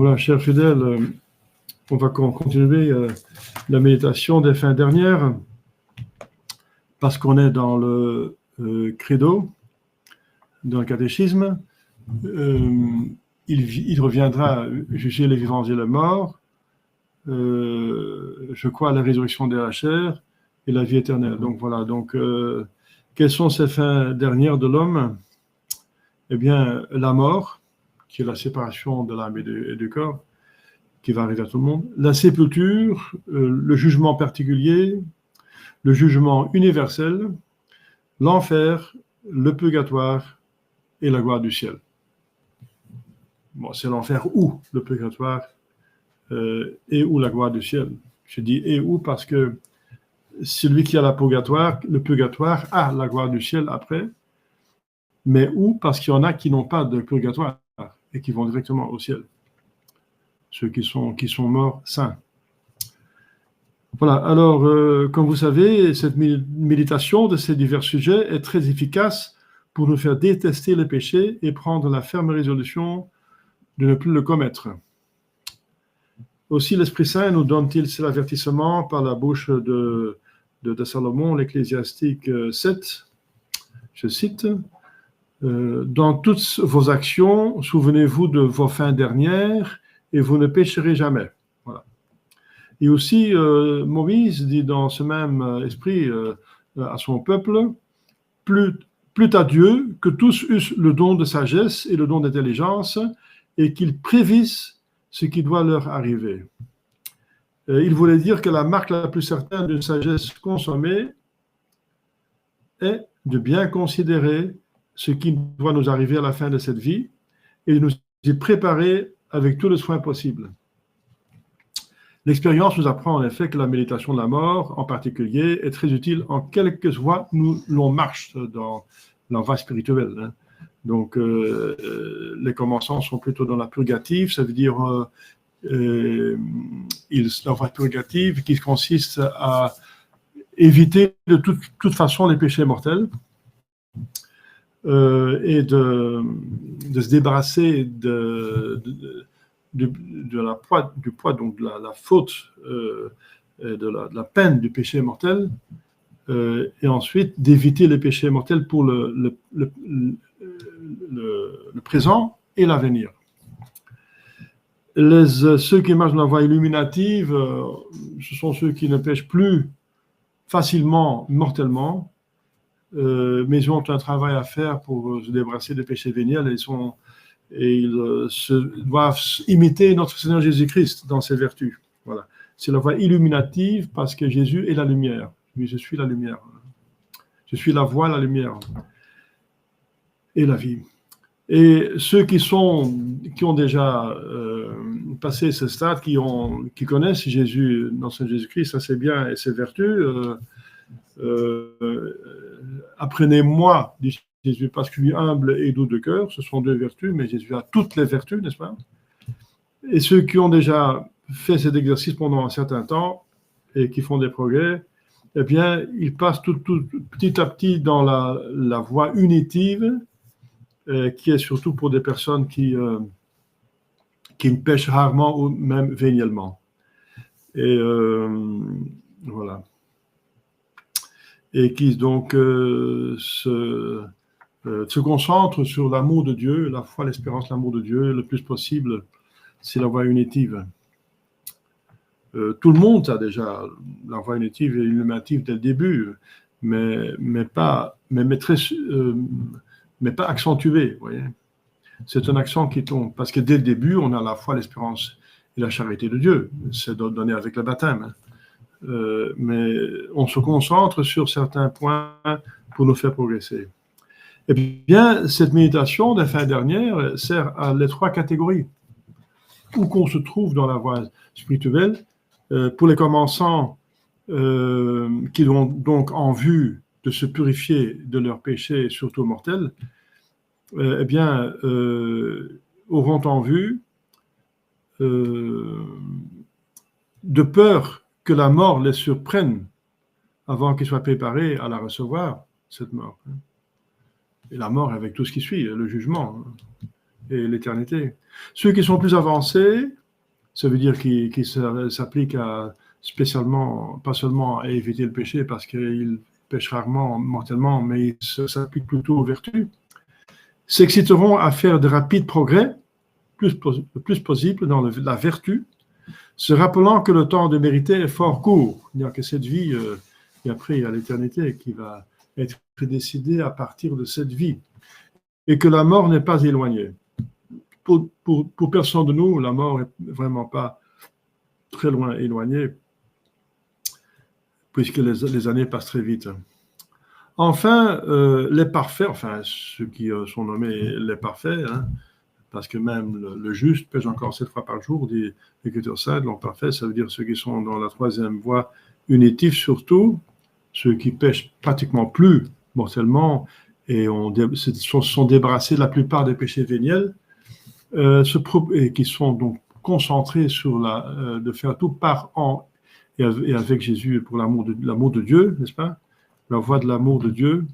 Voilà, chers fidèles, on va continuer la méditation des fins dernières parce qu'on est dans le credo, dans le catéchisme. Il reviendra juger les vivants et les morts. Je crois à la résurrection de la chair et la vie éternelle. Donc voilà, quelles sont ces fins dernières de l'homme? Eh bien, la mort, qui est la séparation de l'âme et du corps, qui va arriver à tout le monde, la sépulture, le jugement particulier, le jugement universel, l'enfer, le purgatoire et la gloire du ciel. Bon, c'est l'enfer ou le purgatoire et ou la gloire du ciel. Je dis et ou parce que celui qui a le purgatoire a la gloire du ciel après, mais ou parce qu'il y en a qui n'ont pas de purgatoire et qui vont directement au ciel. Ceux qui sont morts saints. Voilà, alors, comme vous savez, cette méditation de ces divers sujets est très efficace pour nous faire détester le péché et prendre la ferme résolution de ne plus le commettre. Aussi, l'Esprit Saint nous donne-t-il cet avertissement par la bouche de Salomon, l'Ecclésiastique 7, je cite, « Dans toutes vos actions, souvenez-vous de vos fins dernières, et vous ne pécherez jamais. » Voilà. Et aussi, Moïse dit dans ce même esprit à son peuple, plût à Dieu que tous eussent le don de sagesse et le don d'intelligence, et qu'ils prévisent ce qui doit leur arriver. Il voulait dire que la marque la plus certaine d'une sagesse consommée est de bien considérer ce qui doit nous arriver à la fin de cette vie, et de nous y préparer avec tout le soin possible. L'expérience nous apprend en effet que la méditation de la mort, en particulier, est très utile en quelque voie l'on marche dans la voie spirituelle. Hein. Donc, les commençants sont plutôt dans la purgative, ça veut dire la voie purgative qui consiste à éviter de toute façon les péchés mortels et de se débarrasser du poids, donc de la faute, de la peine du péché mortel, et ensuite d'éviter les péchés mortels pour le présent et l'avenir. Ceux qui marchent dans la voie illuminative, ce sont ceux qui ne péchent plus facilement, mortellement, mais ils ont un travail à faire pour se débarrasser des péchés véniels et ils doivent imiter notre Seigneur Jésus-Christ dans ses vertus. Voilà. C'est la voie illuminative parce que Jésus est la lumière. Oui, je suis la lumière. Je suis la voie, la lumière et la vie. Et ceux qui ont déjà passé ce stade, qui connaissent Jésus, notre Seigneur Jésus-Christ, assez bien et ses vertus, apprenez-moi, dit Jésus, parce qu'il est humble et doux de cœur, ce sont deux vertus, mais Jésus a toutes les vertus, n'est-ce pas? Et ceux qui ont déjà fait cet exercice pendant un certain temps et qui font des progrès, eh bien, ils passent tout petit à petit dans la voie unitive, qui est surtout pour des personnes qui ne pêchent rarement ou même véniellement. Et voilà. Et qui donc se concentrent sur l'amour de Dieu, la foi, l'espérance, l'amour de Dieu, le plus possible, c'est la voie unitive. Tout le monde a déjà la voie unitive et illuminative dès le début, mais pas accentuée, vous voyez. C'est un accent qui tombe, parce que dès le début, on a la foi, l'espérance et la charité de Dieu. C'est donné avec le baptême. Mais on se concentre sur certains points pour nous faire progresser. Eh bien, cette méditation des fins dernières sert à les trois catégories où qu'on se trouve dans la voie spirituelle. Pour les commençants qui ont donc en vue de se purifier de leurs péchés, surtout mortels, eh bien, auront en vue de peur que la mort les surprenne avant qu'ils soient préparés à la recevoir, cette mort. Et la mort avec tout ce qui suit, le jugement. et l'éternité. Ceux qui sont plus avancés, ça veut dire qu'ils s'appliquent spécialement, pas seulement à éviter le péché parce qu'ils pêchent rarement, mortellement, mais ils s'appliquent plutôt aux vertus, s'exciteront à faire de rapides progrès, le plus possible dans la vertu, se rappelant que le temps de mériter est fort court. Il n'y a que cette vie, et après il y a l'éternité qui va être décidée à partir de cette vie, et que la mort n'est pas éloignée. Pour personne de nous, la mort n'est vraiment pas très loin éloignée, puisque les années passent très vite. Enfin, les parfaits, enfin ceux qui sont nommés les parfaits, hein, parce que même le juste pêche encore 7 fois par jour, dit l'Écriture sainte, donc parfait, ça veut dire ceux qui sont dans la troisième voie unitive surtout, ceux qui pêchent pratiquement plus mortellement et sont débarrassés de la plupart des péchés véniels, et qui sont donc concentrés sur de faire tout par en et avec Jésus pour l'amour de Dieu, n'est-ce pas? La voie de l'amour de Dieu,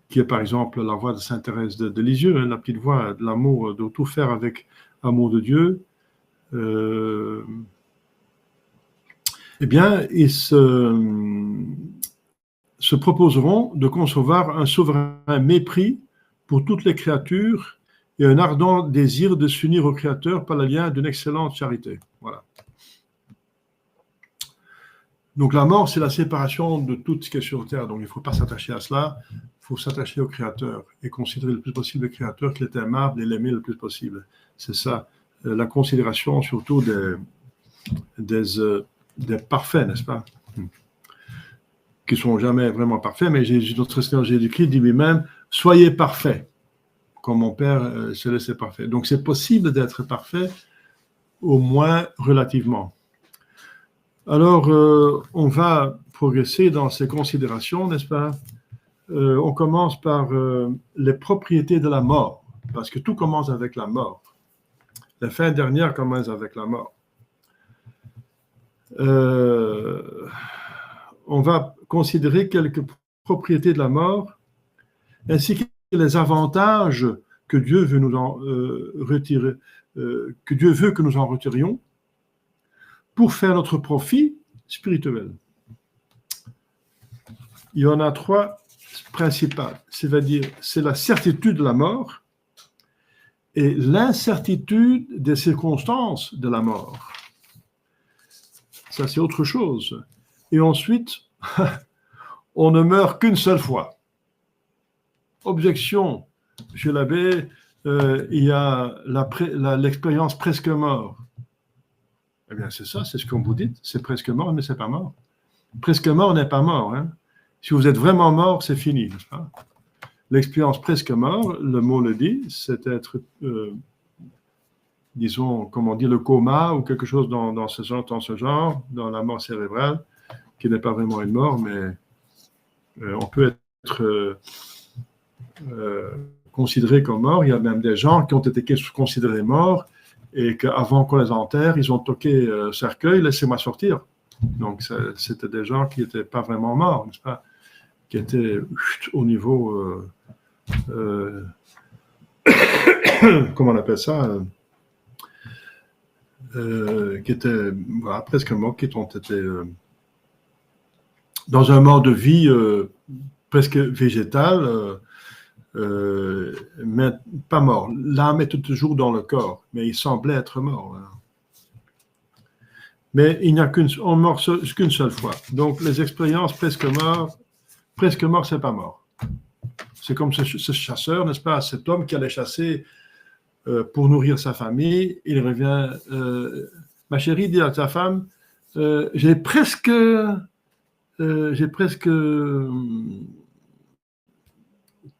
qui est par exemple la voie de Sainte Thérèse de Lisieux, hein, la petite voie de l'amour, de tout faire avec amour de Dieu. Eh bien, ils se proposeront de concevoir un souverain mépris pour toutes les créatures et un ardent désir de s'unir au Créateur par le lien d'une excellente charité. Voilà. Donc la mort, c'est la séparation de tout ce qui est sur terre. Donc il ne faut pas s'attacher à cela, il faut s'attacher au Créateur et considérer le plus possible le Créateur qu'il est aimable et l'aimer le plus possible. C'est ça, la considération surtout des parfaits, n'est-ce pas? Qui ne sont jamais vraiment parfaits, mais notre Seigneur Jésus-Christ dit lui-même, soyez parfaits, comme mon Père céleste est parfait. Donc c'est possible d'être parfait, au moins relativement. Alors, on va progresser dans ces considérations, n'est-ce pas? On commence par les propriétés de la mort, parce que tout commence avec la mort. La fin dernière commence avec la mort. On va considérer quelques propriétés de la mort, ainsi que les avantages que Dieu veut nous en retirer, que Dieu veut que nous en retirions, pour faire notre profit spirituel. Il y en a 3 principales, c'est-à-dire c'est la certitude de la mort et l'incertitude des circonstances de la mort. Ça, c'est autre chose. Et ensuite, on ne meurt qu'une seule fois. Objection, chez l'abbé, il y a l'expérience presque mort. Eh bien, c'est ça, c'est ce qu'on vous dit, c'est presque mort, mais c'est pas mort. Presque mort n'est pas mort. Hein. Si vous êtes vraiment mort, c'est fini, n'est-ce pas? L'expérience presque mort, le mot le dit, c'est être, disons, comment dire, le coma ou quelque chose dans ce genre, dans la mort cérébrale, qui n'est pas vraiment une mort, mais on peut être considéré comme mort. Il y a même des gens qui ont été considérés morts et qu'avant qu'on les enterre, ils ont toqué cercueil, laissez-moi sortir. Donc, c'était des gens qui n'étaient pas vraiment morts, n'est-ce pas? Qui étaient au niveau, comment on appelle ça, qui étaient voilà, presque morts, qui ont été dans un mode de vie presque végétal, mais pas mort. L'âme était toujours dans le corps, mais il semblait être mort. Hein. Mais il n'y a on meurt qu'une seule fois. Donc les expériences presque mort, c'est pas mort. C'est comme ce chasseur, n'est-ce pas, cet homme qui allait chasser pour nourrir sa famille. Il revient, ma chérie dit à ta femme, j'ai presque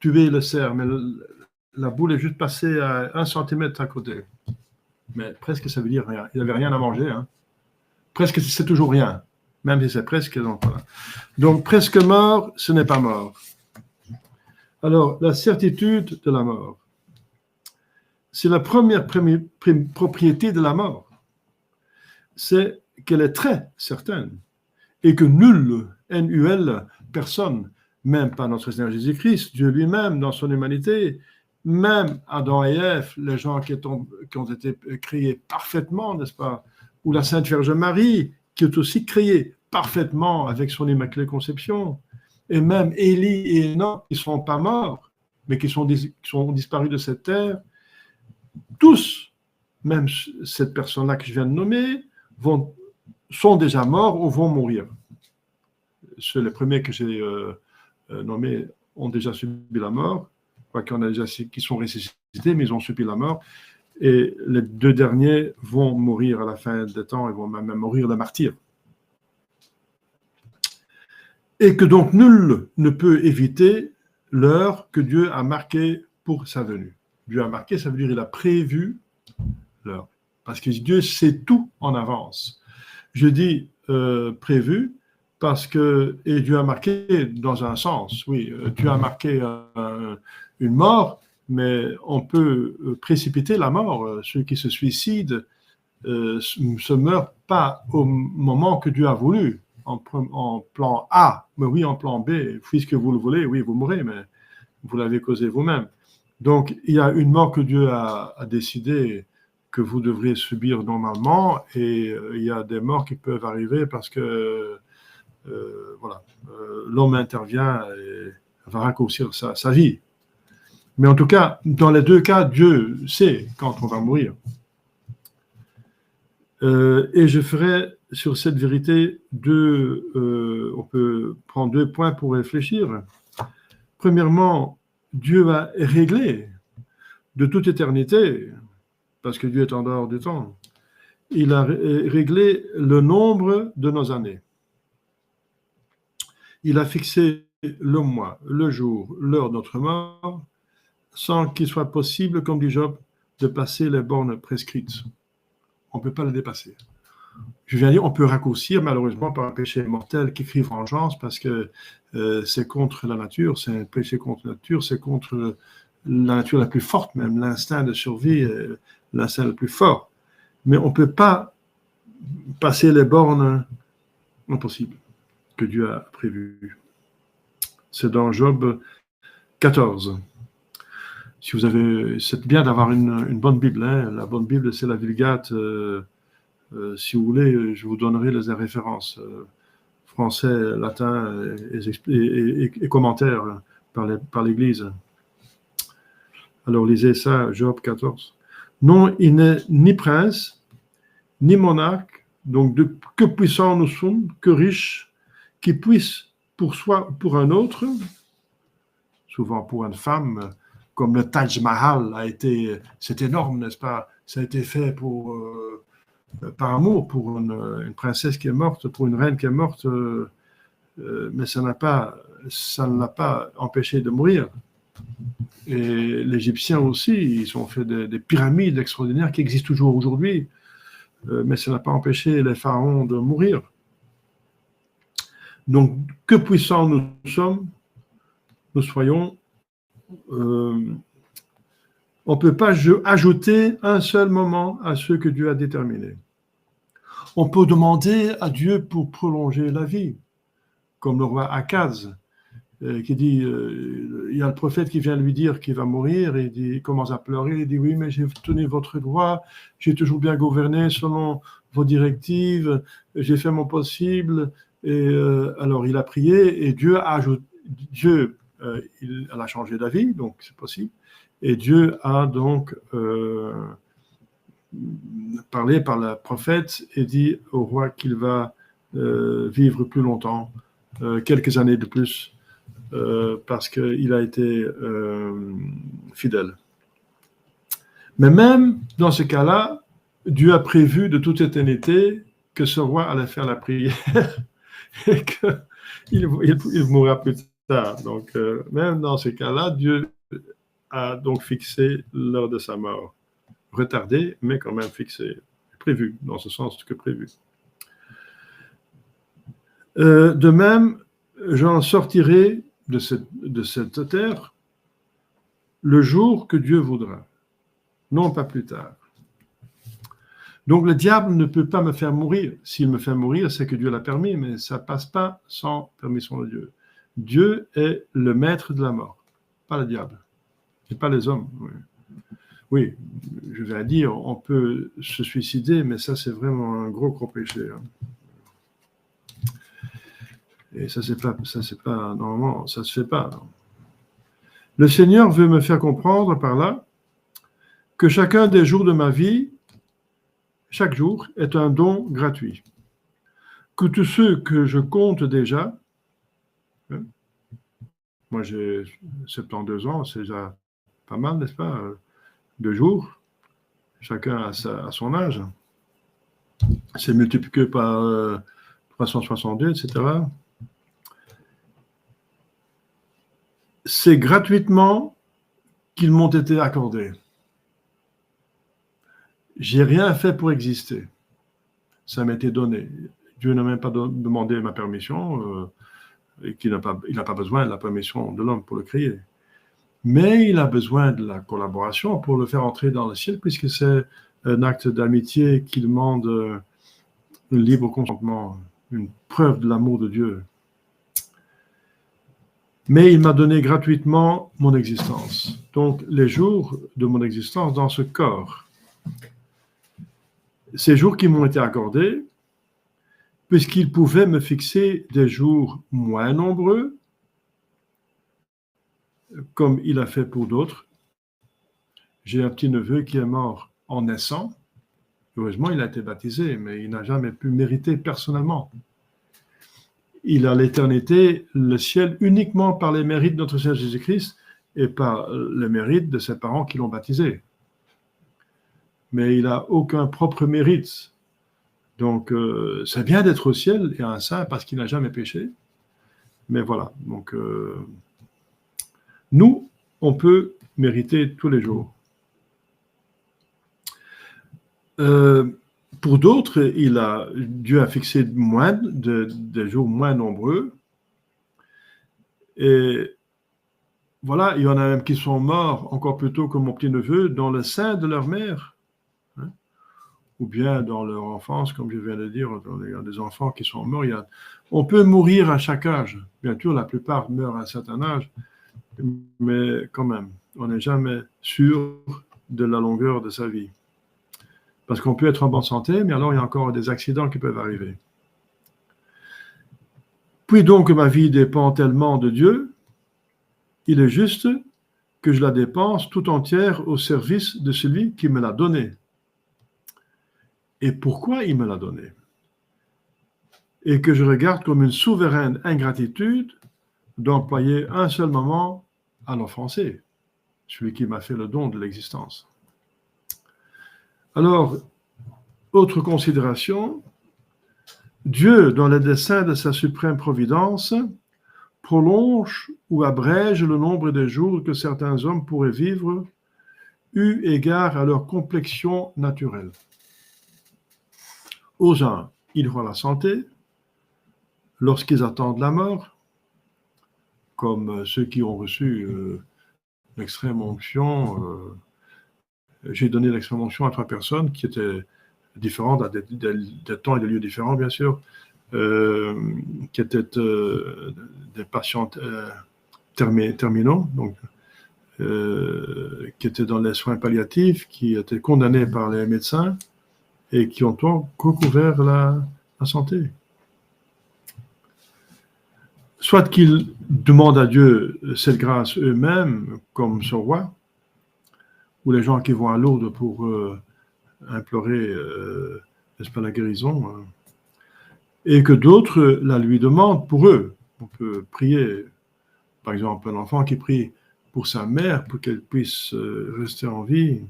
tué le cerf, mais la boule est juste passée à 1 centimètre à côté. Mais presque, ça veut dire rien. Il n'avait rien à manger. Hein. Presque, c'est toujours rien. Même si c'est presque. Donc, voilà. Donc, presque mort, ce n'est pas mort. Alors, la certitude de la mort. C'est la première propriété de la mort. C'est qu'elle est très certaine. Et que nul, N-U-L, personne, même pas notre Seigneur Jésus-Christ, Dieu lui-même dans son humanité, même Adam et Ève, les gens qui ont été créés parfaitement, n'est-ce pas, ou la Sainte Vierge Marie, qui est aussi créée parfaitement avec son Immaculée Conception, et même Élie et Enoch, qui ne sont pas morts, mais qui sont disparus de cette terre, tous, même cette personne-là que je viens de nommer, sont déjà morts ou vont mourir. Les premiers que j'ai nommés ont déjà subi la mort, qui sont ressuscités, mais ils ont subi la mort. Et les deux derniers vont mourir à la fin des temps, ils vont même mourir de martyrs. Et que donc nul ne peut éviter l'heure que Dieu a marquée pour sa venue. Dieu a marqué, ça veut dire qu'il a prévu l'heure. Parce que Dieu sait tout en avance. Je dis prévu parce que, et Dieu a marqué dans un sens, oui, Dieu a marqué une mort, mais on peut précipiter la mort. Ceux qui se suicident se meurent pas au moment que Dieu a voulu, en plan A, mais oui en plan B, puisque vous le voulez, oui, vous mourrez, mais vous l'avez causé vous-même. Donc, il y a une mort que Dieu a décidé que vous devriez subir normalement, et il y a des morts qui peuvent arriver parce que l'homme intervient et va raccourcir sa vie. Mais en tout cas, dans les deux cas, Dieu sait quand on va mourir. Et je ferai sur cette vérité on peut prendre 2 points pour réfléchir. Premièrement, Dieu va régler de toute éternité, parce que Dieu est en dehors du temps, il a réglé le nombre de nos années. Il a fixé le mois, le jour, l'heure de notre mort, sans qu'il soit possible, comme dit Job, de passer les bornes prescrites. On ne peut pas les dépasser. Je viens de dire, on peut raccourcir, malheureusement, par un péché mortel qui crie vengeance, parce que c'est contre la nature, c'est un péché contre la nature, c'est contre la nature la plus forte même, l'instinct de survie, l'instinct le plus fort. Mais on ne peut pas passer les bornes impossibles que Dieu a prévues. C'est dans Job 14. Si vous avez, c'est bien d'avoir une bonne Bible. Hein. La bonne Bible, c'est la Vulgate. Si vous voulez, je vous donnerai les références français, latin et commentaires par l'Église. Alors, lisez ça, Job 14. Non, il n'est ni prince, ni monarque, donc que puissant nous sommes, que riche, qui puisse pour soi, pour un autre, souvent pour une femme, comme le Taj Mahal c'est énorme, n'est-ce pas? Ça a été fait par amour, pour une princesse qui est morte, pour une reine qui est morte, mais ça ne l'a pas empêché de mourir. Et les Égyptiens aussi, ils ont fait des pyramides extraordinaires qui existent toujours aujourd'hui, mais ça n'a pas empêché les pharaons de mourir. Donc, que puissants nous soyons, on ne peut pas ajouter un seul moment à ce que Dieu a déterminé. On peut demander à Dieu pour prolonger la vie, comme le roi Akaz, qui dit, il y a le prophète qui vient lui dire qu'il va mourir, et il commence à pleurer, il dit, oui, mais j'ai tenu votre droit, j'ai toujours bien gouverné selon vos directives, j'ai fait mon possible, et alors il a prié, et Dieu a changé d'avis, donc c'est possible, et Dieu a donc parlé par le prophète et dit au roi qu'il va vivre plus longtemps, quelques années de plus, parce qu'il a été fidèle. Mais même dans ce cas-là, Dieu a prévu de toute éternité que ce roi allait faire la prière et qu'il mourra plus tard. Donc, même dans ce cas-là, Dieu a donc fixé l'heure de sa mort. Retardé, mais quand même fixé. Prévu, dans ce sens que prévu. De même, j'en sortirai de cette terre le jour que Dieu voudra, non pas plus tard. Donc le diable ne peut pas me faire mourir. S'il me fait mourir, c'est que Dieu l'a permis, mais ça ne passe pas sans permission de Dieu. Dieu est le maître de la mort, pas le diable, et pas les hommes. Oui. Oui, je vais dire, on peut se suicider, mais ça, c'est vraiment un gros, gros péché. Hein. Et ça, c'est pas, normalement, ça se fait pas. Le Seigneur veut me faire comprendre par là que chacun des jours de ma vie, chaque jour, est un don gratuit. Que tous ceux que je compte déjà, hein, moi j'ai 72 ans, c'est déjà pas mal, n'est-ce pas, de jours, chacun à son âge. C'est multiplié par 362, etc. C'est gratuitement qu'ils m'ont été accordés. J'ai rien fait pour exister. Ça m'a été donné. Dieu n'a même pas demandé ma permission, et il n'a pas besoin de la permission de l'homme pour le créer. Mais il a besoin de la collaboration pour le faire entrer dans le ciel, puisque c'est un acte d'amitié qui demande un libre consentement, une preuve de l'amour de Dieu. Mais il m'a donné gratuitement mon existence. Donc, les jours de mon existence dans ce corps. Ces jours qui m'ont été accordés, puisqu'il pouvait me fixer des jours moins nombreux, comme il a fait pour d'autres. J'ai un petit-neveu qui est mort en naissant. Heureusement, il a été baptisé, mais il n'a jamais pu mériter personnellement. Il a l'éternité, le ciel, uniquement par les mérites de notre Seigneur Jésus-Christ et par les mérites de ses parents qui l'ont baptisé. Mais il n'a aucun propre mérite. Donc, c'est bien d'être au ciel et un saint parce qu'il n'a jamais péché. Mais voilà, donc, nous, on peut mériter tous les jours. Pour d'autres, Dieu a fixé des jours moins nombreux. Et voilà, il y en a même qui sont morts encore plus tôt que mon petit-neveu dans le sein de leur mère. Hein, ou bien dans leur enfance, comme je viens de dire, il y a des enfants qui sont morts. On peut mourir à chaque âge. Bien sûr, la plupart meurent à un certain âge. Mais quand même, on n'est jamais sûr de la longueur de sa vie. Parce qu'on peut être en bonne santé, mais alors il y a encore des accidents qui peuvent arriver. Puis donc, ma vie dépend tellement de Dieu, il est juste que je la dépense tout entière au service de celui qui me l'a donnée. Et pourquoi il me l'a donnée? Et que je regarde comme une souveraine ingratitude d'employer un seul moment à l'offenser, celui qui m'a fait le don de l'existence. Alors, autre considération, Dieu, dans le dessein de sa suprême providence, prolonge ou abrège le nombre de jours que certains hommes pourraient vivre eu égard à leur complexion naturelle. Aux uns, il rend la santé lorsqu'ils attendent la mort, comme ceux qui ont reçu l'extrême onction. J'ai donné l'extrême onction à 3 personnes qui étaient différentes, à des temps et des lieux différents, bien sûr, qui étaient des patients terminaux, donc, qui étaient dans les soins palliatifs, qui étaient condamnés par les médecins et qui ont recouvert la santé. Soit qu'ils demandent à Dieu cette grâce eux-mêmes, comme ce roi, ou les gens qui vont à Lourdes pour implorer, n'est-ce pas, la guérison, et que d'autres la lui demandent pour eux. On peut prier, par exemple, un enfant qui prie pour sa mère, pour qu'elle puisse rester en vie.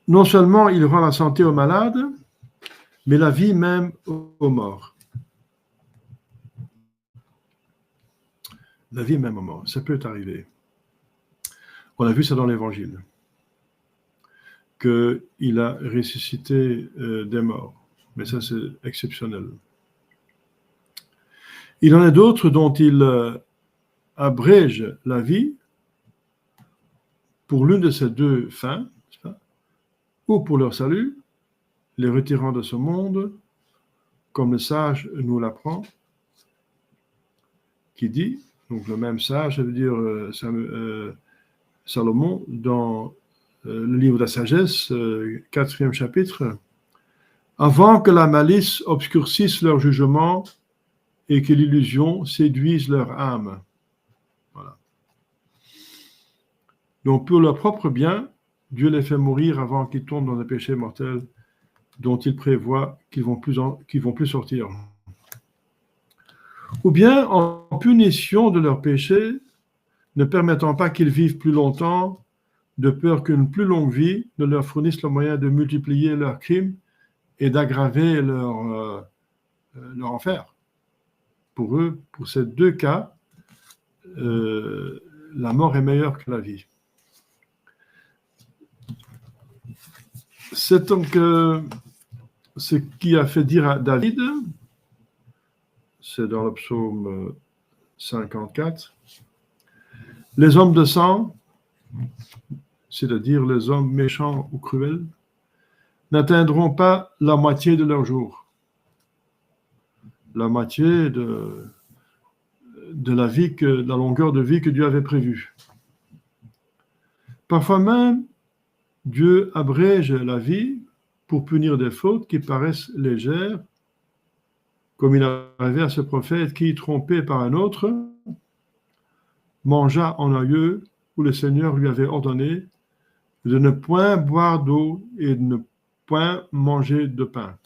Non seulement il rend la santé aux malades, mais la vie même aux morts. La vie même aux morts, ça peut arriver. On a vu ça dans l'Évangile, qu'il a ressuscité des morts, mais ça c'est exceptionnel. Il en a d'autres dont il abrège la vie pour l'une de ces deux fins, ou pour leur salut, les retirant de ce monde, comme le sage nous l'apprend, qui dit, donc le même sage, ça veut dire Salomon, dans le livre de la sagesse, 4e chapitre, avant que la malice obscurcisse leur jugement et que l'illusion séduise leur âme. Voilà. Donc, pour leur propre bien, Dieu les fait mourir avant qu'ils tombent dans un péché mortel dont il prévoit qu'ils vont plus sortir. Ou bien en punition de leurs péchés, ne permettant pas qu'ils vivent plus longtemps, de peur qu'une plus longue vie ne leur fournisse le moyen de multiplier leurs crimes et d'aggraver leur enfer. Pour eux, pour ces deux cas, la mort est meilleure que la vie. C'est donc ce qui a fait dire à David, c'est dans le psaume 54, les hommes de sang, c'est-à-dire les hommes méchants ou cruels, n'atteindront pas la moitié de leur jour. La moitié de la vie, de la longueur de vie que Dieu avait prévue. Parfois même, Dieu abrège la vie pour punir des fautes qui paraissent légères, comme il arrivait à ce prophète qui, trompé par un autre, mangea en un lieu où le Seigneur lui avait ordonné de ne point boire d'eau et de ne point manger de pain.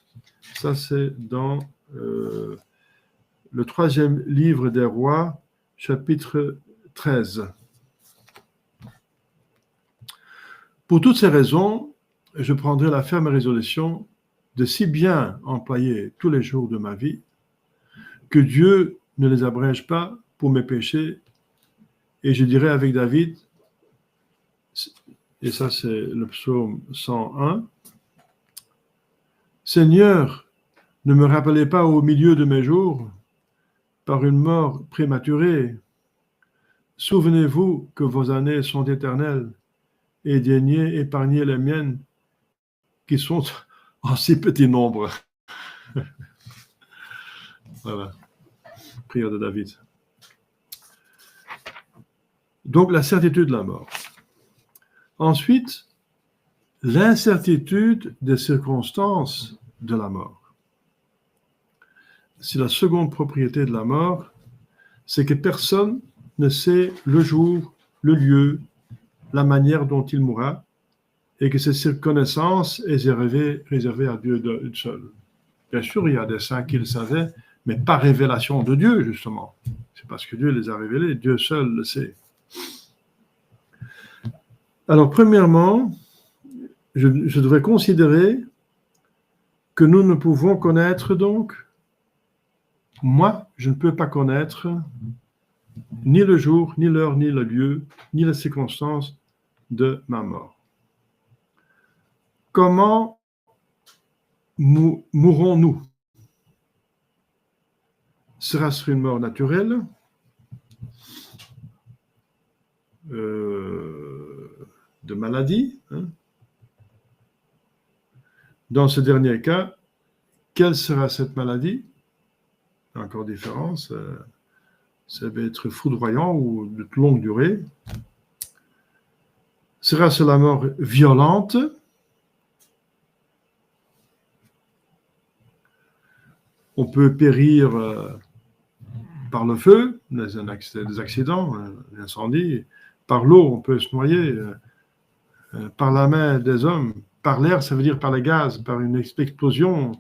Ça, c'est dans le 3e livre des Rois, chapitre 13. Pour toutes ces raisons, je prendrai la ferme résolution de si bien employer tous les jours de ma vie que Dieu ne les abrège pas pour mes péchés. Et je dirai avec David, et ça c'est le psaume 101, Seigneur, ne me rappelez pas au milieu de mes jours par une mort prématurée. Souvenez-vous que vos années sont éternelles et daignez épargner les miennes qui sont en si petit nombre. Voilà, prière de David. Donc la certitude de la mort. Ensuite, l'incertitude des circonstances de la mort. C'est la seconde propriété de la mort, c'est que personne ne sait le jour, le lieu, la manière dont il mourra, et que cette connaissance est réservée à Dieu seul. Bien sûr, il y a des saints qui le savaient, mais par révélation de Dieu, justement. C'est parce que Dieu les a révélés, Dieu seul le sait. Alors, premièrement, je devrais considérer que nous ne pouvons connaître donc, moi, je ne peux pas connaître ni le jour, ni l'heure, ni le lieu, ni les circonstances de ma mort. Comment mourrons-nous? Sera-ce une mort naturelle? De maladie, hein? Dans ce dernier cas, quelle sera cette maladie? Encore différence, ça va être foudroyant ou de longue durée. Sera-ce la mort violente? On peut périr par le feu, des accidents, un incendie. Par l'eau, on peut se noyer. Par la main des hommes. Par l'air, ça veut dire par les gaz, par une explosion.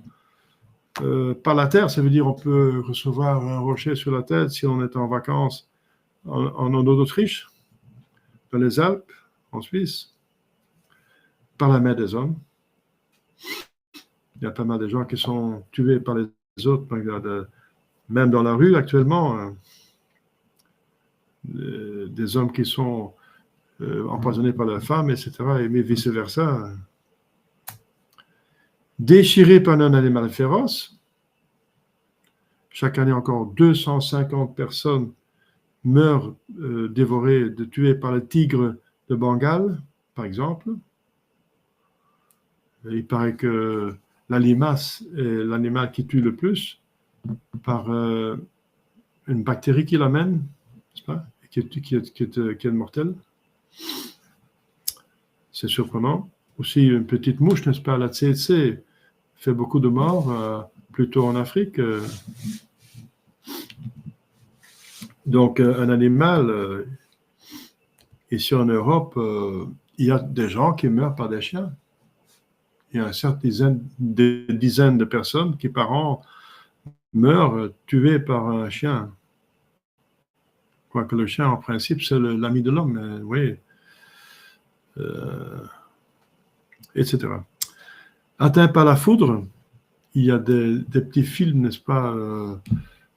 Par la terre, ça veut dire on peut recevoir un rocher sur la tête si on est en vacances en Autriche, dans les Alpes, en Suisse. Par la main des hommes. Il y a pas mal de gens qui sont tués par les autres, même dans la rue actuellement. Des hommes qui sont empoisonnés par leurs femmes, etc., mais vice-versa. Déchirés par un animal féroce. Chaque année, encore 250 personnes meurent dévorées, tuées par le tigre de Bengale, par exemple. Il paraît que la limace est l'animal qui tue le plus par une bactérie qui l'amène, n'est-ce pas, qui est mortelle. C'est surprenant. Aussi, une petite mouche, n'est-ce pas, la tsetse, fait beaucoup de morts, plutôt en Afrique. Donc, un animal, ici en Europe, il y a des gens qui meurent par des chiens. Il y a des dizaines de personnes qui, par an, meurent tuées par un chien. Quoique le chien, en principe, c'est l'ami de l'homme, oui. Etc. Atteint par la foudre, il y a des petits films, n'est-ce pas,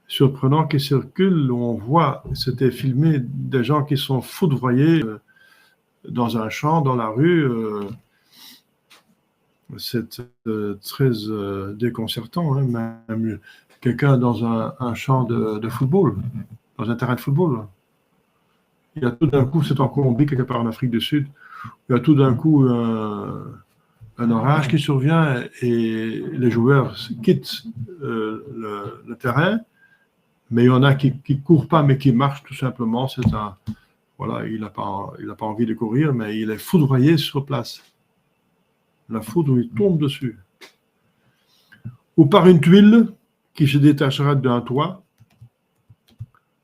surprenants qui circulent où on voit, c'était filmé, des gens qui sont foudroyés dans un champ, dans la rue. C'est très déconcertant, hein, même quelqu'un dans un champ de football, dans un terrain de football. Il y a tout d'un coup, c'est en Colombie, quelque part en Afrique du Sud, il y a tout d'un coup un orage qui survient et les joueurs quittent le terrain, mais il y en a qui ne courent pas, mais qui marchent tout simplement. Voilà, il n'a pas envie de courir, mais il est foudroyé sur place. La foudre lui tombe dessus. Ou par une tuile qui se détachera d'un toit,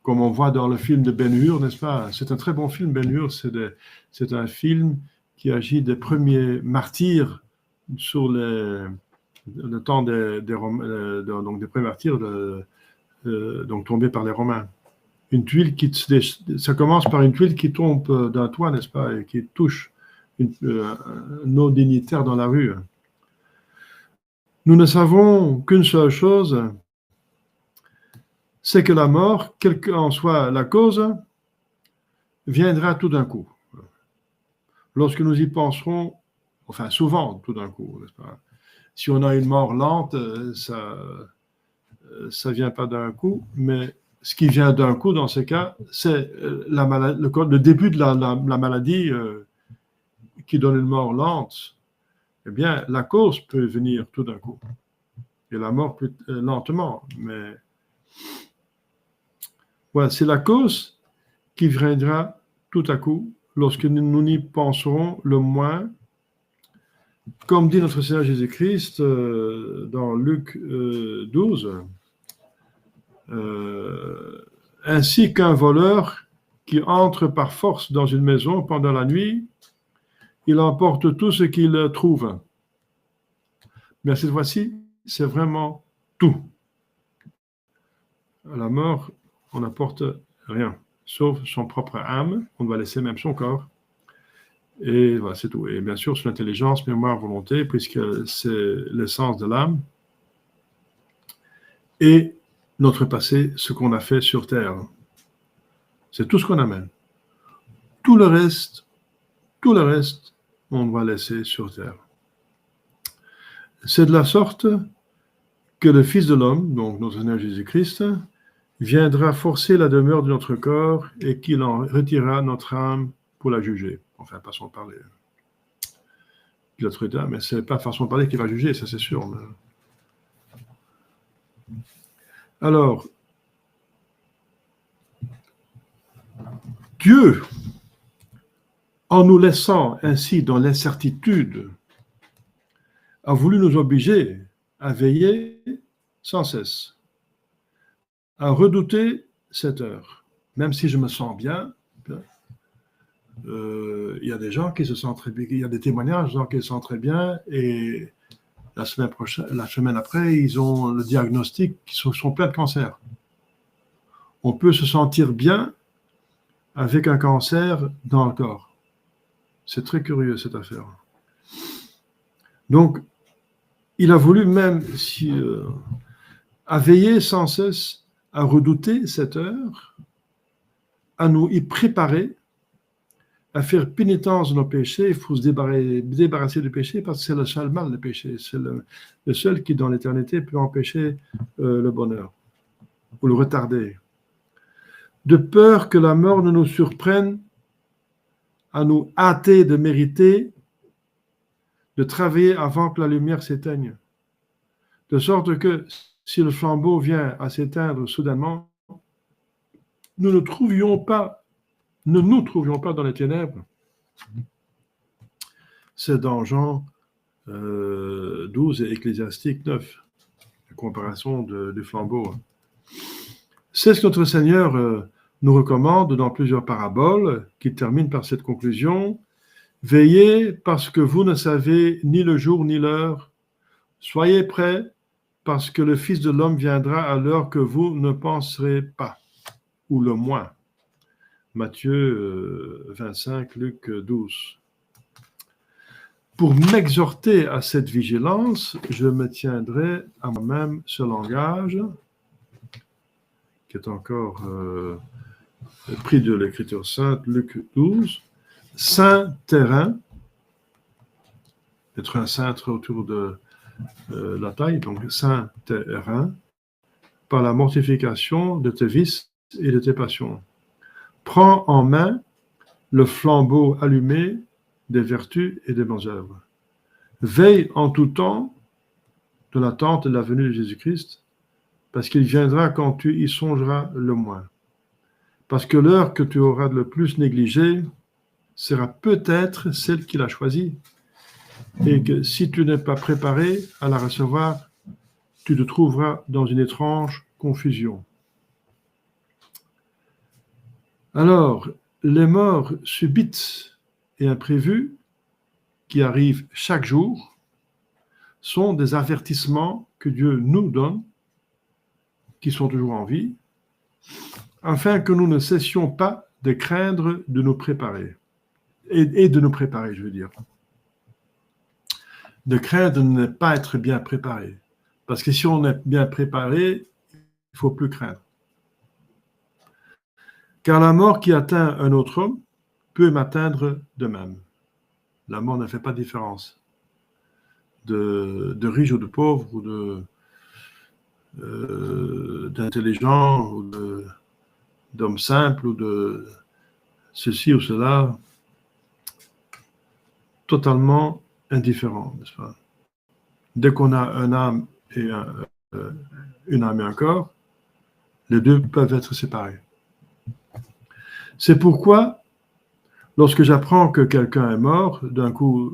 comme on voit dans le film de Ben-Hur, n'est-ce pas? C'est un très bon film, Ben-Hur. C'est un film qui agit des premiers martyrs sur le temps donc des premiers martyrs donc tombés par les Romains. Une tuile ça commence par une tuile qui tombe d'un toit, n'est-ce pas, et qui touche nos dignitaires dans la rue. Nous ne savons qu'une seule chose, c'est que la mort, quelle qu'en soit la cause, viendra tout d'un coup. Lorsque nous y penserons, enfin souvent tout d'un coup, n'est-ce pas? Si on a une mort lente, ça ne vient pas d'un coup, mais ce qui vient d'un coup dans ce cas, c'est le début de la maladie qui donne une mort lente. Eh bien, la cause peut venir tout d'un coup. Et la mort plus lentement. Mais voilà, c'est la cause qui viendra tout à coup lorsque nous n'y penserons le moins. Comme dit notre Seigneur Jésus-Christ dans Luc 12, ainsi qu'un voleur qui entre par force dans une maison pendant la nuit, il emporte tout ce qu'il trouve. Mais cette fois-ci, c'est vraiment tout. À la mort, on n'apporte rien, sauf son propre âme, on doit laisser même son corps. Et voilà, c'est tout. Et bien sûr, c'est l'intelligence, mémoire, volonté, puisque c'est l'essence de l'âme. Et notre passé, ce qu'on a fait sur Terre. C'est tout ce qu'on amène. Tout le reste, on doit laisser sur Terre. C'est de la sorte que le Fils de l'homme, donc notre Seigneur Jésus-Christ, viendra forcer la demeure de notre corps et qu'il en retirera notre âme pour la juger. Enfin, façon de parler. Mais ce n'est pas façon de parler qui va juger, ça c'est sûr. Mais... Alors, Dieu, en nous laissant ainsi dans l'incertitude, a voulu nous obliger à veiller sans cesse, à redouter cette heure. Même si je me sens bien, il y a des gens qui se sentent très bien, il y a des témoignages de gens qui se sentent très bien, et la semaine après, ils ont le diagnostic qu'ils sont pleins de cancer. On peut se sentir bien avec un cancer dans le corps. C'est très curieux cette affaire. Donc, il a voulu même à veiller sans cesse, à redouter cette heure, à nous y préparer, à faire pénitence de nos péchés. Il faut se débarrasser du péché parce que c'est le seul mal, le péché. C'est le seul qui, dans l'éternité, peut empêcher le bonheur ou le retarder. De peur que la mort ne nous surprenne à nous hâter de mériter de travailler avant que la lumière s'éteigne. De sorte que si le flambeau vient à s'éteindre soudainement, nous ne nous trouvions pas dans les ténèbres. C'est dans Jean 12 et Ecclésiastique 9, la comparaison du flambeau. C'est ce que notre Seigneur nous recommande dans plusieurs paraboles qui terminent par cette conclusion. Veillez parce que vous ne savez ni le jour ni l'heure. Soyez prêts parce que le Fils de l'homme viendra à l'heure que vous ne penserez pas, ou le moins. Matthieu 25, Luc 12. Pour m'exhorter à cette vigilance, je me tiendrai à moi-même ce langage, qui est encore pris de l'Écriture sainte, Luc 12. Saint terrain, être un cintre autour de la taille, donc saint terrain, par la mortification de tes vices et de tes passions. Prends en main le flambeau allumé des vertus et des bonnes œuvres. Veille en tout temps de l'attente de la venue de Jésus-Christ, parce qu'il viendra quand tu y songeras le moins. Parce que l'heure que tu auras le plus négligée sera peut-être celle qu'il a choisie, et que si tu n'es pas préparé à la recevoir, tu te trouveras dans une étrange confusion. Alors, les morts subites et imprévues qui arrivent chaque jour sont des avertissements que Dieu nous donne, qui sont toujours en vie, afin que nous ne cessions pas de craindre de nous préparer. Et de nous préparer, je veux dire. De craindre de ne pas être bien préparé. Parce que si on est bien préparé, il ne faut plus craindre. Car la mort qui atteint un autre homme peut m'atteindre de même. La mort ne fait pas de différence de riche ou de pauvre, ou d'intelligent, ou d'homme simple, ou de ceci ou cela. Totalement indifférent, n'est-ce pas? Dès qu'on a une âme et un corps, les deux peuvent être séparés. C'est pourquoi, lorsque j'apprends que quelqu'un est mort, d'un coup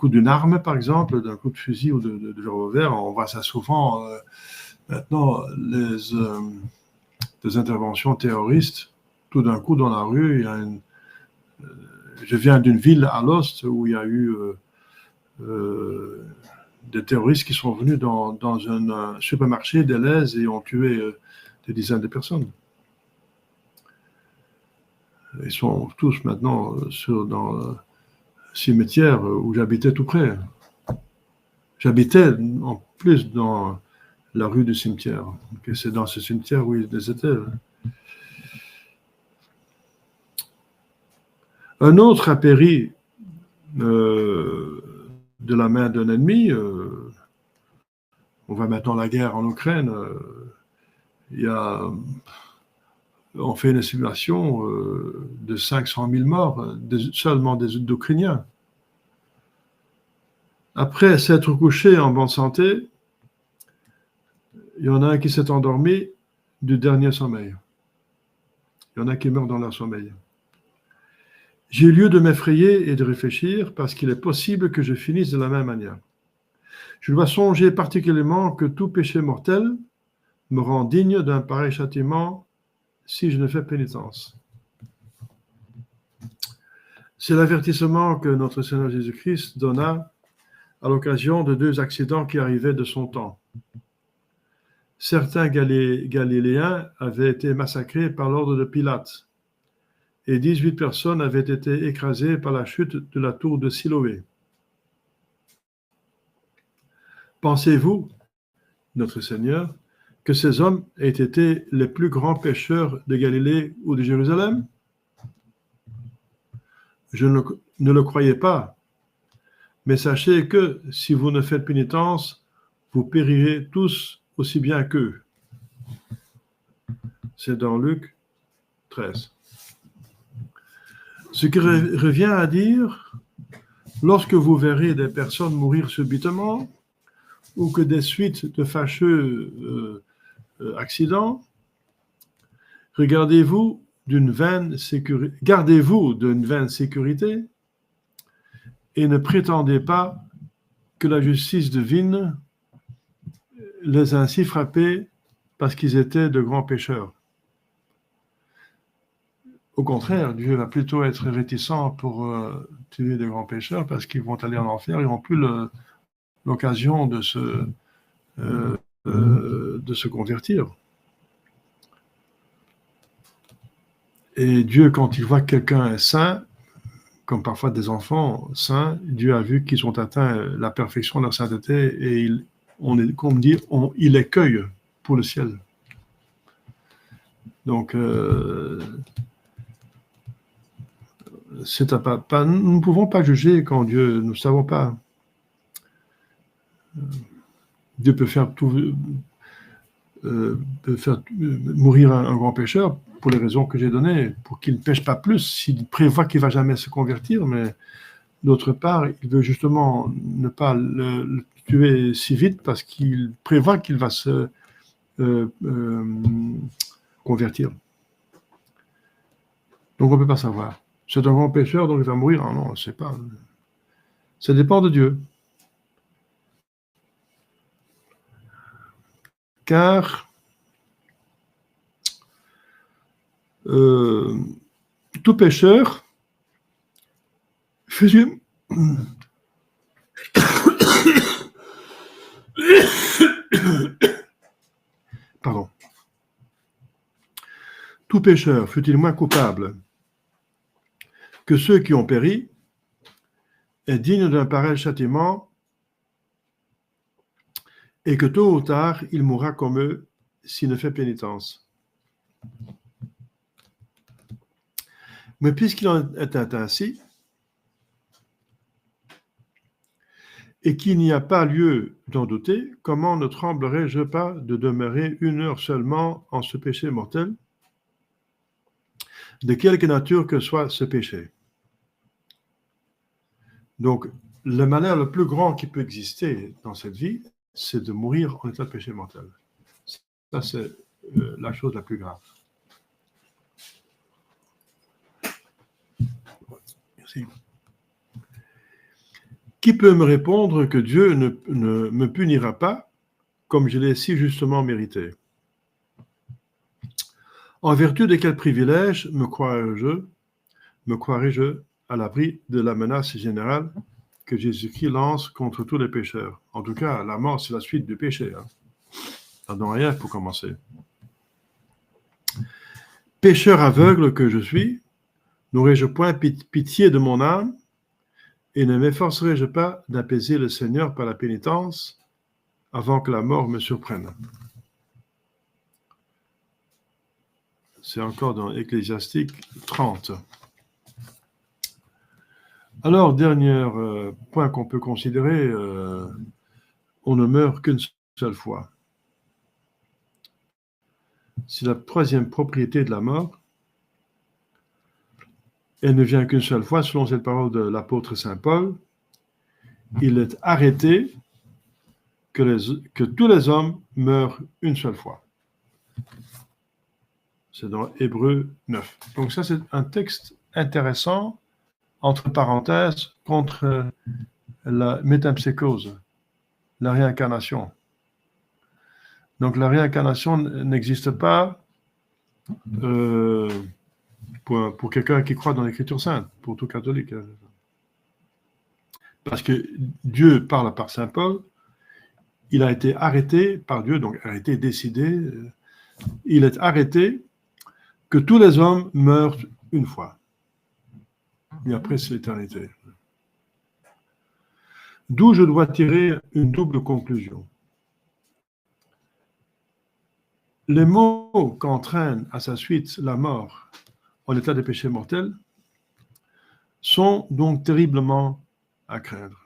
d'une arme, par exemple, d'un coup de fusil ou de revolver, on voit ça souvent. Maintenant, des interventions terroristes, tout d'un coup dans la rue, il y a je viens d'une ville à l'Ost où il y a eu des terroristes qui sont venus dans un supermarché d'Elez et ont tué des dizaines de personnes. Ils sont tous maintenant dans le cimetière où j'habitais tout près. J'habitais en plus dans la rue du cimetière. C'est dans ce cimetière où ils étaient. Un autre a péri de la main d'un ennemi. On voit maintenant la guerre en Ukraine. On fait une estimation de 500 000 morts, seulement des Ukrainiens. Après s'être couché en bonne santé, il y en a un qui s'est endormi du dernier sommeil. Il y en a qui meurent dans leur sommeil. J'ai lieu de m'effrayer et de réfléchir parce qu'il est possible que je finisse de la même manière. Je dois songer particulièrement que tout péché mortel me rend digne d'un pareil châtiment si je ne fais pénitence. C'est l'avertissement que notre Seigneur Jésus-Christ donna à l'occasion de 2 accidents qui arrivaient de son temps. Certains Galiléens avaient été massacrés par l'ordre de Pilate, et 18 personnes avaient été écrasées par la chute de la tour de Siloé. Pensez-vous, notre Seigneur, que ces hommes aient été les plus grands pécheurs de Galilée ou de Jérusalem? Je ne le croyais pas, mais sachez que si vous ne faites pénitence, vous périrez tous aussi bien qu'eux. C'est dans Luc 13. Ce qui revient à dire lorsque vous verrez des personnes mourir subitement ou que des suites de fâcheux accidents, gardez-vous d'une vaine sécurité et ne prétendez pas que la justice divine les a ainsi frappés parce qu'ils étaient de grands pécheurs. Au contraire, Dieu va plutôt être réticent pour tuer de grands pécheurs parce qu'ils vont aller en enfer, ils n'ont plus l'occasion de se convertir. Et Dieu, quand il voit que quelqu'un est saint, comme parfois des enfants saints, Dieu a vu qu'ils ont atteint la perfection de leur sainteté et il les cueille pour le ciel. Donc, nous ne pouvons pas juger quand Dieu, nous ne savons pas. Dieu peut faire mourir un grand pécheur pour les raisons que j'ai données, pour qu'il ne pêche pas plus, s'il prévoit qu'il ne va jamais se convertir, mais d'autre part, il veut justement ne pas le tuer si vite parce qu'il prévoit qu'il va se convertir. Donc on ne peut pas savoir. C'est un grand pécheur, donc il va mourir. Non, on ne sait pas. Ça dépend de Dieu. Car tout pécheur fut Pardon. Tout pécheur fut-il moins coupable que ceux qui ont péri, est digne d'un pareil châtiment, et que tôt ou tard, il mourra comme eux s'il ne fait pénitence. Mais puisqu'il en est ainsi, et qu'il n'y a pas lieu d'en douter, comment ne tremblerais-je pas de demeurer 1 heure seulement en ce péché mortel, de quelque nature que soit ce péché? Donc, le malheur le plus grand qui peut exister dans cette vie, c'est de mourir en état de péché mortel. Ça, c'est la chose la plus grave. Merci. Qui peut me répondre que Dieu ne me punira pas comme je l'ai si justement mérité? En vertu de quel privilège me croirais-je à l'abri de la menace générale que Jésus-Christ lance contre tous les pécheurs? En tout cas, la mort, c'est la suite du péché. Adam et Ève, pour commencer. Pécheur aveugle que je suis, n'aurais-je point pitié de mon âme et ne m'efforcerais-je pas d'apaiser le Seigneur par la pénitence avant que la mort me surprenne? C'est encore dans Ecclésiastique 30. Alors, dernier point qu'on peut considérer, on ne meurt qu'une seule fois. C'est la troisième propriété de la mort. Elle ne vient qu'une seule fois, selon cette parole de l'apôtre Saint Paul. Il est arrêté que tous les hommes meurent une seule fois. C'est dans Hébreux 9. Donc ça, c'est un texte intéressant, entre parenthèses, contre la métempsychose, la réincarnation. Donc la réincarnation n'existe pas pour quelqu'un qui croit dans l'Écriture sainte, pour tout catholique. Parce que Dieu parle par Saint Paul, il a été arrêté par Dieu, donc arrêté, décidé, il est arrêté que tous les hommes meurent une fois. Et après, c'est l'éternité. D'où je dois tirer une double conclusion. Les maux qu'entraîne à sa suite la mort en état de péché mortel sont donc terriblement à craindre,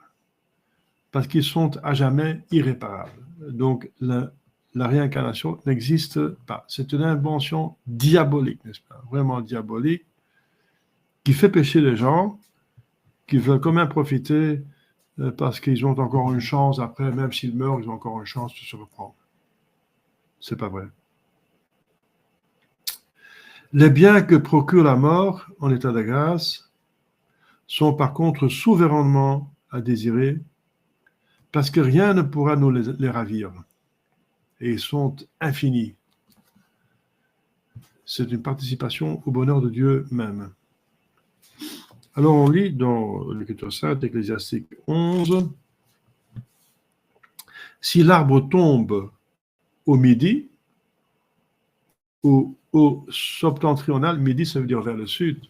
parce qu'ils sont à jamais irréparables. Donc, la réincarnation n'existe pas. C'est une invention diabolique, n'est-ce pas? Vraiment diabolique, qui fait pécher les gens, qui veulent quand même profiter parce qu'ils ont encore une chance après, même s'ils meurent, ils ont encore une chance de se reprendre. C'est pas vrai. Les biens que procure la mort en état de grâce sont par contre souverainement à désirer parce que rien ne pourra nous les ravir et ils sont infinis. C'est une participation au bonheur de Dieu même. Alors on lit dans l'Écriture sainte, Ecclésiastique 11, si l'arbre tombe au midi, ou au septentrional, midi ça veut dire vers le sud,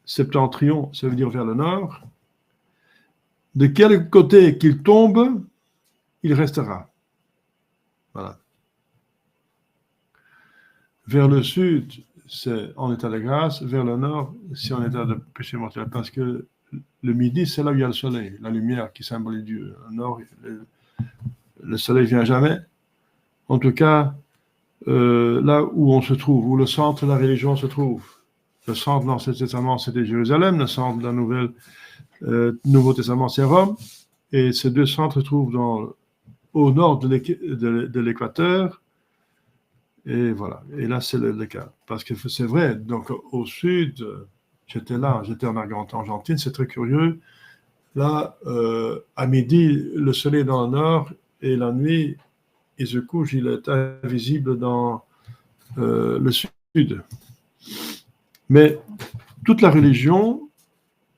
septentrion ça veut dire vers le nord, de quel côté qu'il tombe, il restera. Voilà. Vers le sud, c'est en état de grâce, vers le nord, c'est en état de péché mortel, parce que le midi, c'est là où il y a le soleil, la lumière qui symbolise Dieu. Au nord, le soleil ne vient jamais. En tout cas, là où on se trouve, où le centre de la religion se trouve. Le centre dans l'Ancien Testament, c'était Jérusalem, le centre de la Nouveau Testament, c'est Rome, et ces deux centres se trouvent au nord de l'équateur, et voilà. Et là, c'est le cas. Parce que c'est vrai, donc au sud, j'étais en Argentine, c'est très curieux. Là, à midi, le soleil est dans le nord, et la nuit, il se couche, il est invisible dans le sud. Mais toute la religion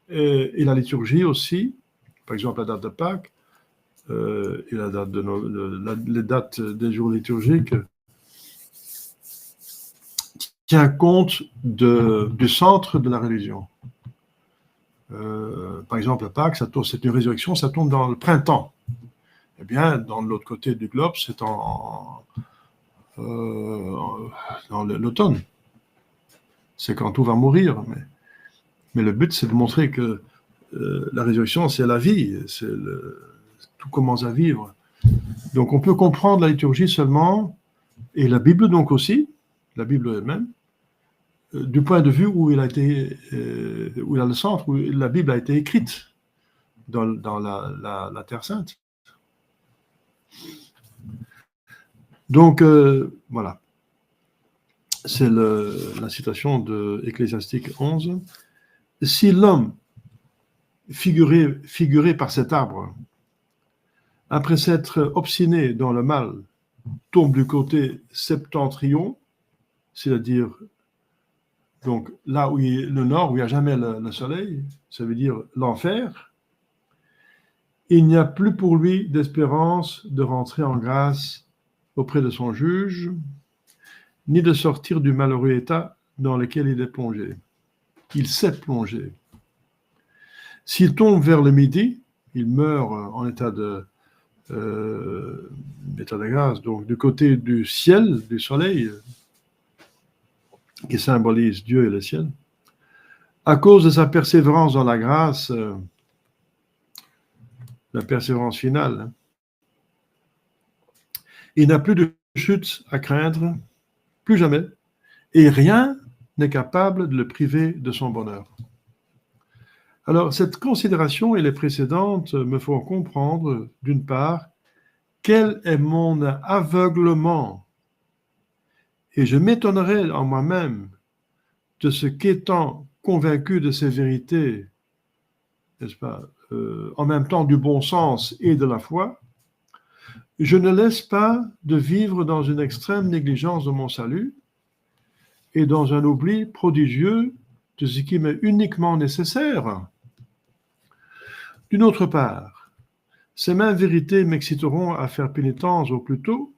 et la liturgie aussi, par exemple la date de Pâques et la date les dates des jours liturgiques, tient compte du centre de la religion. Par exemple, Pâques, c'est une résurrection, ça tombe dans le printemps. Eh bien, dans l'autre côté du globe, c'est dans l'automne. C'est quand tout va mourir. Mais le but, c'est de montrer que la résurrection, c'est la vie. Tout commence à vivre. Donc, on peut comprendre la liturgie seulement, et la Bible donc aussi, la Bible elle-même, du point de vue où il a le centre, où la Bible a été écrite dans la Terre Sainte. Donc, voilà. C'est la citation de Ecclésiastique 11. Si l'homme figuré par cet arbre, après s'être obstiné dans le mal, tombe du côté septentrion, c'est-à-dire donc là où le nord, où il n'y a jamais le soleil, ça veut dire l'enfer, il n'y a plus pour lui d'espérance de rentrer en grâce auprès de son juge, ni de sortir du malheureux état dans lequel il est plongé. Il s'est plongé. S'il tombe vers le midi, il meurt en état de grâce, donc du côté du ciel, du soleil, qui symbolise Dieu et le ciel. À cause de sa persévérance dans la grâce, la persévérance finale, il n'a plus de chute à craindre, plus jamais, et rien n'est capable de le priver de son bonheur. Alors, cette considération et les précédentes me font comprendre, d'une part, quel est mon aveuglement, et je m'étonnerai en moi-même de ce qu'étant convaincu de ces vérités, n'est-ce pas, en même temps du bon sens et de la foi, je ne laisse pas de vivre dans une extrême négligence de mon salut et dans un oubli prodigieux de ce qui m'est uniquement nécessaire. D'une autre part, ces mêmes vérités m'exciteront à faire pénitence au plus tôt,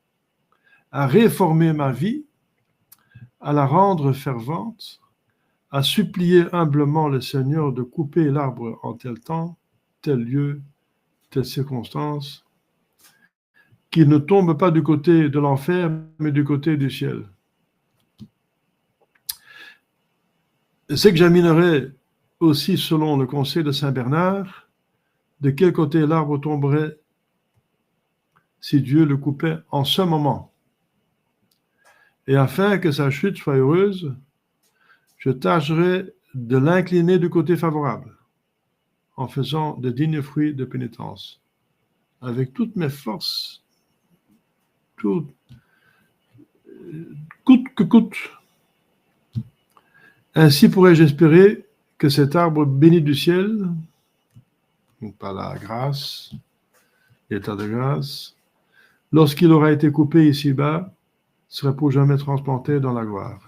à réformer ma vie, à la rendre fervente, à supplier humblement le Seigneur de couper l'arbre en tel temps, tel lieu, telle circonstance, qu'il ne tombe pas du côté de l'enfer, mais du côté du ciel. J'examinerai aussi, selon le conseil de Saint Bernard, de quel côté l'arbre tomberait si Dieu le coupait en ce moment. Et afin que sa chute soit heureuse, je tâcherai de l'incliner du côté favorable. en faisant de dignes fruits de pénitence. Avec toutes mes forces, tout, coûte que coûte. Ainsi pourrais-je espérer que cet arbre béni du ciel, donc par la grâce, l'état de grâce, lorsqu'il aura été coupé ici-bas, serait pour jamais transplanté dans la gloire.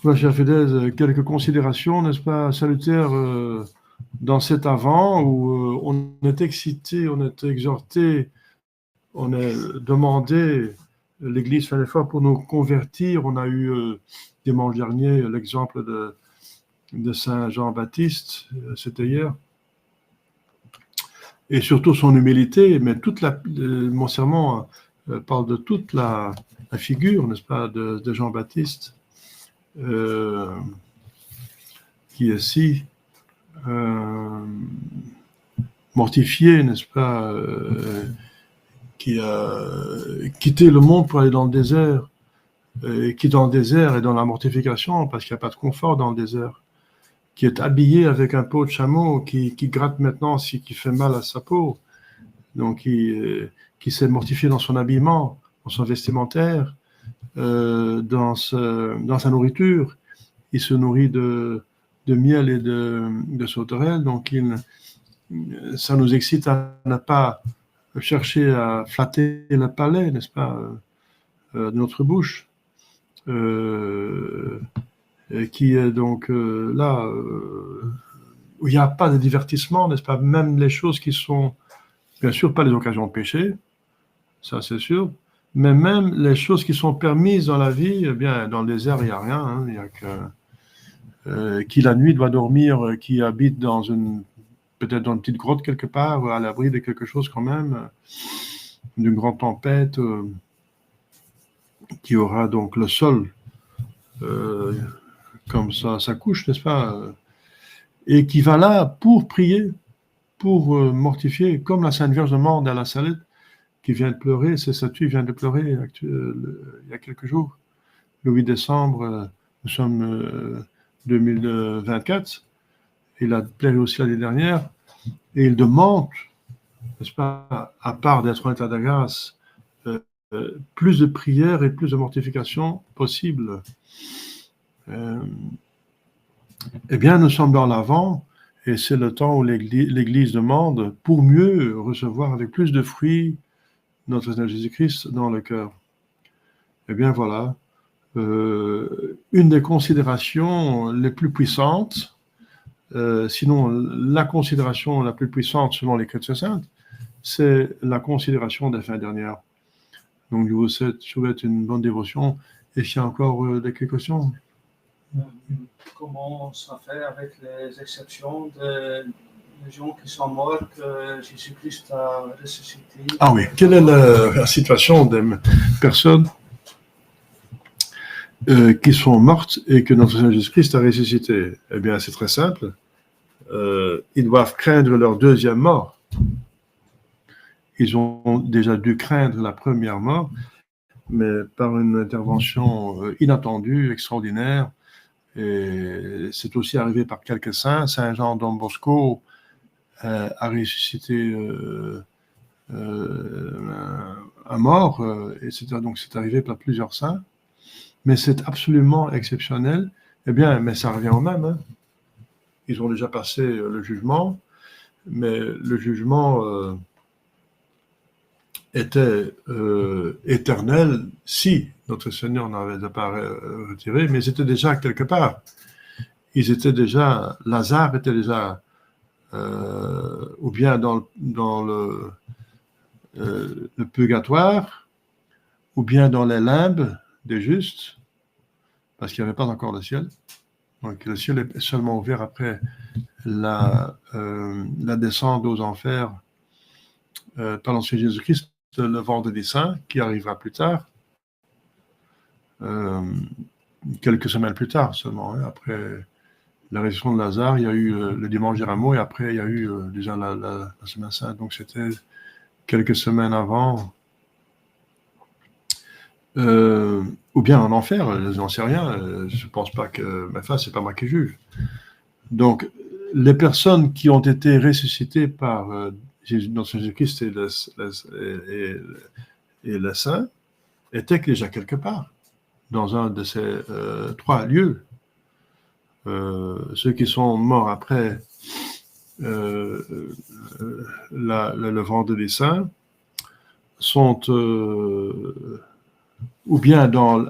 Voilà, chers fidèles, quelques considérations, n'est-ce pas, salutaires dans cet avant où on est excité, on est exhorté, on est demandé, l'Église fait l'effort pour nous convertir. On a eu dimanche dernier l'exemple de Saint Jean-Baptiste, c'était hier, et surtout son humilité, mais mon sermon parle de toute la figure, n'est-ce pas, de Jean-Baptiste, qui est si mortifié, n'est-ce pas, qui a quitté le monde pour aller dans le désert, et qui dans le désert est dans la mortification parce qu'il n'y a pas de confort dans le désert, qui est habillé avec un peau de chameau, qui gratte maintenant, qui fait mal à sa peau, donc qui s'est mortifié dans son habillement, dans son vestimentaire, dans sa nourriture. Il se nourrit de miel et de sauterelles, donc ça nous excite à ne pas chercher à flatter le palais, n'est-ce pas, de notre bouche, qui est donc là, où il n'y a pas de divertissement, n'est-ce pas, même les choses qui sont, bien sûr, pas les occasions de péché, ça c'est sûr, mais même les choses qui sont permises dans la vie, eh bien, dans le désert, il n'y a rien, hein, il n'y a que qui la nuit doit dormir, qui habite peut-être dans une petite grotte quelque part, à l'abri de quelque chose quand même, d'une grande tempête, qui aura donc le sol comme ça, sa couche, n'est-ce pas, et qui va là pour prier, pour mortifier, comme la Sainte Vierge demande à la Salette, qui vient de pleurer, c'est sa fille vient de pleurer il y a quelques jours, le 8 décembre, nous sommes 2024, il a pleuré aussi l'année dernière, et il demande, n'est-ce pas, à part d'être en état de grâce, plus de prières et plus de mortification possible. Eh bien, nous sommes dans l'avant, et c'est le temps où l'Église demande pour mieux recevoir avec plus de fruits notre Seigneur Jésus-Christ dans le cœur. Eh bien, voilà, une des considérations les plus puissantes, sinon la considération la plus puissante selon les chrétiens saintes, c'est la considération des fins dernières. Donc, je vous souhaite une bonne dévotion. Et s'il y a encore des questions? Comment ça fait avec les exceptions des gens qui sont morts, que Jésus-Christ a ressuscité? Ah oui, quelle est la situation des personnes qui sont mortes et que notre Seigneur Jésus-Christ a ressuscité? Eh bien, c'est très simple. Ils doivent craindre leur deuxième mort. Ils ont déjà dû craindre la première mort, mais par une intervention inattendue, extraordinaire. Et c'est aussi arrivé par quelques saints. Saint Jean Don Bosco a ressuscité un mort, etc. Donc c'est arrivé par plusieurs saints. Mais c'est absolument exceptionnel. Eh bien, mais ça revient au même. Hein. Ils ont déjà passé le jugement, mais le jugement était éternel si notre Seigneur n'avait pas retiré, mais ils étaient déjà quelque part. Lazare était déjà ou bien dans le purgatoire, ou bien dans les limbes des justes, parce qu'il n'y avait pas encore le ciel. Donc le ciel est seulement ouvert après la descente aux enfers par l'Ancien Jésus-Christ, le vendredi saint, qui arrivera plus tard, quelques semaines plus tard seulement, hein, après la résurrection de Lazare, il y a eu le dimanche des Rameaux, et après il y a eu déjà la semaine sainte, donc c'était quelques semaines avant. ou bien en enfer, je n'en sais rien. Je ne pense pas que... Enfin, c'est pas moi qui juge. Donc, les personnes qui ont été ressuscitées par notre Jésus-Christ et les saints étaient déjà quelque part, dans un de ces trois lieux. Ceux qui sont morts après le vendredi saint sont ou bien dans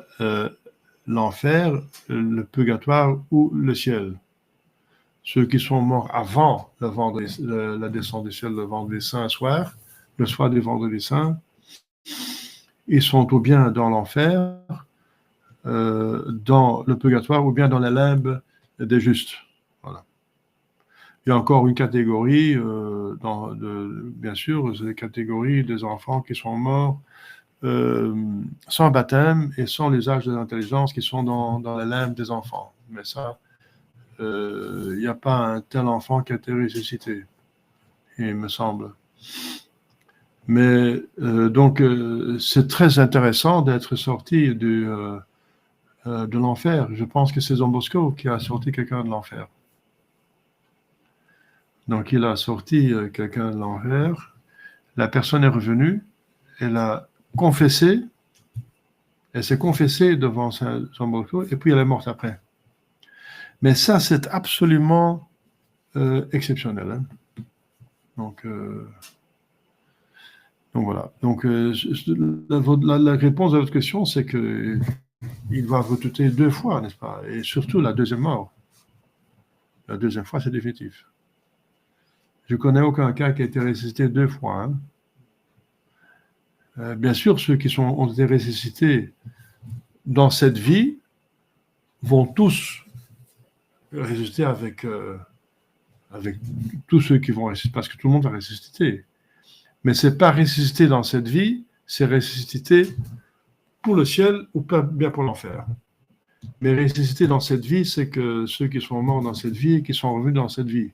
l'enfer, le purgatoire ou le ciel. Ceux qui sont morts avant la descente du ciel le vendredi saint soir, le soir du vendredi saint, ils sont ou bien dans l'enfer, dans le purgatoire, ou bien dans les limbes des justes. Voilà. Il y a encore une catégorie, bien sûr, c'est la catégorie des enfants qui sont morts sans baptême et sans l'usage de l'intelligence qui sont dans les limbes des enfants. Mais ça, il n'y a pas un tel enfant qui a été ressuscité, il me semble. Mais donc, c'est très intéressant d'être sorti de l'enfer. Je pense que c'est Don Bosco qui a sorti quelqu'un de l'enfer. Donc, il a sorti quelqu'un de l'enfer. La personne est revenue. Elle a confessé. Elle s'est confessée devant Don Bosco et puis elle est morte après. Mais ça, c'est absolument exceptionnel. Hein. Donc voilà. Donc, la réponse à votre question, c'est que il va redouter 2 fois, n'est-ce pas? Et surtout la deuxième mort. La deuxième fois, c'est définitif. Je ne connais aucun cas qui a été ressuscité 2 fois. Hein. Bien sûr, ceux qui ont été ressuscités dans cette vie vont tous ressusciter avec tous ceux qui vont ressusciter, parce que tout le monde va ressusciter. Mais ce n'est pas ressusciter dans cette vie, c'est ressusciter pour le ciel ou pas bien pour l'enfer. Mais ressusciter dans cette vie, c'est que ceux qui sont morts dans cette vie, qui sont revenus dans cette vie.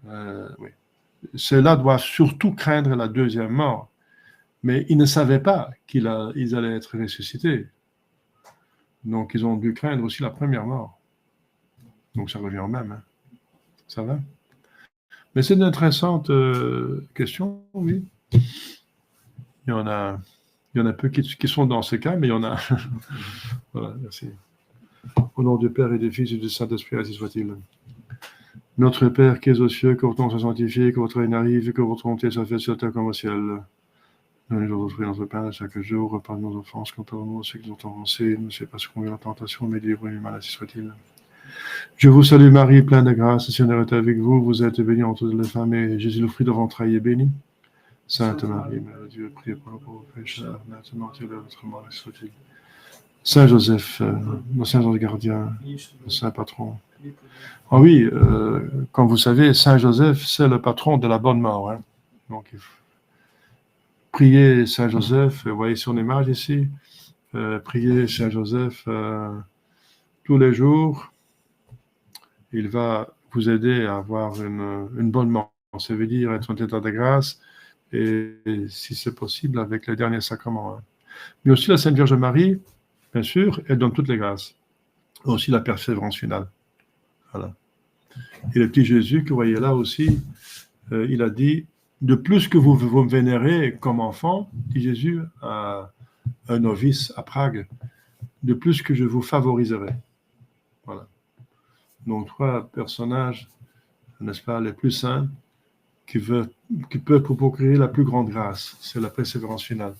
Oui. Ceux-là doivent surtout craindre la deuxième mort. Mais ils ne savaient pas qu'ils allaient être ressuscités. Donc, ils ont dû craindre aussi la première mort. Donc, ça revient au même. Hein. Ça va? Mais c'est une intéressante question, oui. Il y en a peu qui sont dans ce cas, mais il y en a. Voilà, merci. Au nom du Père et du Fils et du Saint-Esprit, ainsi soit-il. Notre Père qui es aux cieux, que votre nom soit sanctifié, que votre règne arrive, que votre volonté soit faite sur la terre comme au ciel. Donnez-nous aujourd'hui notre pain de chaque jour, repardonnez nos offenses, comme pardonnons ceux qui nous ont offensés, ne sais pas ce qu'on vient en tentation, mais délivrez du mal, ainsi soit-il. Je vous salue Marie, pleine de grâce, le Seigneur est avec vous, vous êtes bénie entre toutes les femmes, et Jésus, le fruit de votre entrailles, est béni. Sainte Marie, Mère de Dieu, priez pour nous pauvres pécheurs, maintenant et à l'heure de notre mort, ainsi soit-il. Saint Joseph, nos saints anges gardiens, nos saints patrons. Ah oui, comme vous savez, Saint Joseph, c'est le patron de la bonne mort. Hein. Donc, il faut prier Saint Joseph, vous voyez son image ici, priez Saint Joseph tous les jours. Il va vous aider à avoir une bonne mort. Ça veut dire être en état de grâce et si c'est possible, avec les derniers sacrements. Hein. Mais aussi la Sainte Vierge Marie, bien sûr, elle donne toutes les grâces. Aussi la persévérance finale. Voilà. Et le petit Jésus que vous voyez là aussi, il a dit, de plus que vous me vénérez comme enfant, dit Jésus à un novice à Prague, de plus que je vous favoriserai. Voilà. Donc, 3 personnages, n'est-ce pas, les plus saints, qui peuvent procurer la plus grande grâce. C'est la persévérance finale.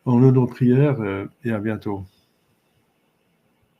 On nous nos prières et à bientôt.